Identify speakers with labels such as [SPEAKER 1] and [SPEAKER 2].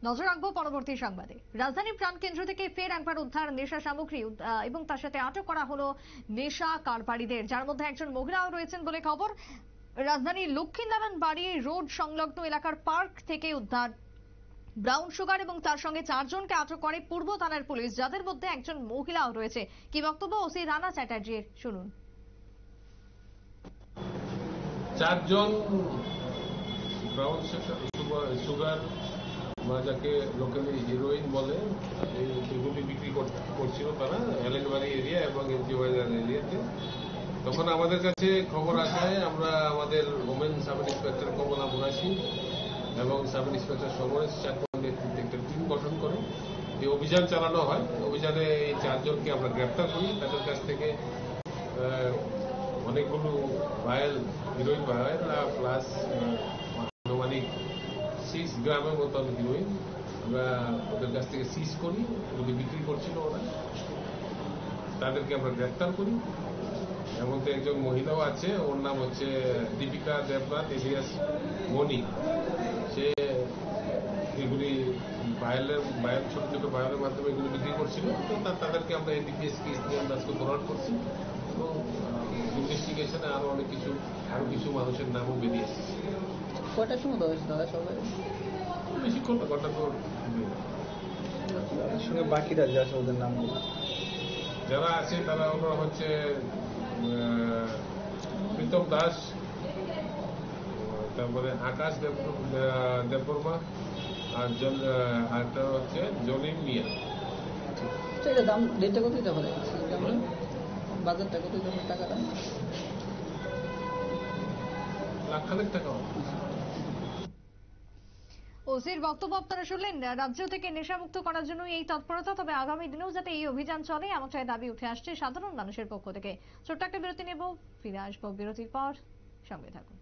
[SPEAKER 1] নজর রাখবো পরবর্তী সংবাদে। রাজধানীর প্রাণকেন্দ্র থেকে ফের একবার উদ্ধার নেশা সামগ্রী এবং তার সাথে আটক করা হলো নেশা কারবারিদের, যার মধ্যে একজন মহিলাও রয়েছেন বলে খবর। রাজধানীর লক্ষ্মীনারায়ণ বাড়ি রোড সংলগ্ন এলাকার পার্ক থেকে উদ্ধার ব্রাউন সুগার এবং তার সঙ্গে 4 জনকে আটক করে পূর্ব থানার পুলিশ, যাদের মধ্যে একজন মহিলাও রয়েছে। কি বক্তব্য ওসি রানা চ্যাটার্জির, শুনুন।
[SPEAKER 2] 4 জন ব্রাউন সুগার বা যাকে লোকালি হিরোইন বলে, এগুলি বিক্রি করছিল তারা এলেনবাড়ি এরিয়া এবং এমজি বাজার এরিয়াতে। তখন আমাদের কাছে খবর আসায় আমরা আমাদের ওমেন সাব ইন্সপেক্টর কমলা মুরাসি এবং সাব ইন্সপেক্টর সমরেশ চাকমার নেতৃত্বে একটা টিম গঠন করে এই অভিযান চালানো হয়। অভিযানে এই 4 জনকে আমরা গ্রেপ্তার করি। তাদের কাছ থেকে অনেকগুলো ভায়াল হিরোইন ভায়াল প্লাস আনুমানিক 6 গ্রামের মতন হিরোইন আমরা ওদের কাছ থেকে সিজ করি। ওগুলি বিক্রি করছিল ওরা, তাদেরকে আমরা গ্রেপ্তার করি। এর মধ্যে একজন মহিলাও আছে, ওর নাম হচ্ছে দীপিকা দেবনাথ এলিয়াস মনি। সে এগুলি ছোট ছোট ভায়ালের মাধ্যমে এগুলি বিক্রি করছিল। তো তাদেরকে আমরা এনডিপিএস কেস নিয়ে আমরা আজকে ফরওয়ার্ড করছি এবং ইনভেস্টিগেশনে আরো কিছু মানুষের নামও বেরিয়ে এসেছে।
[SPEAKER 3] কয়টার সময় হয়েছে দাদা? সবাই
[SPEAKER 2] বেশিক্ষণ না, ঘন্টা তো
[SPEAKER 3] সঙ্গে বাকিরা যে আছে ওদের নাম
[SPEAKER 2] যারা আছে তারা ওরা হচ্ছে প্রীতম দাস, তারপরে আকাশ দেববর্মা, আর আরেকটা হচ্ছে জলিম মিয়া।
[SPEAKER 3] এটা দাম রেটটা কত দিতে পারে? বাজারটা কত দিতে পারে? টাকাটা
[SPEAKER 2] লাখ টাকা।
[SPEAKER 1] ওসির বক্তব্য আপনারা শুনলেন। রাজ্য থেকে নেশামুক্ত করার জন্য এই তৎপরতা, তবে আগামী দিনেও যাতে এই অভিযান চলে এমনটাই দাবি উঠে আসছে সাধারণ মানুষের পক্ষ থেকে। ছোট্ট একটা বিরতি নেব, ফিরে আসবো বিরতির পর, সঙ্গে থাকুন।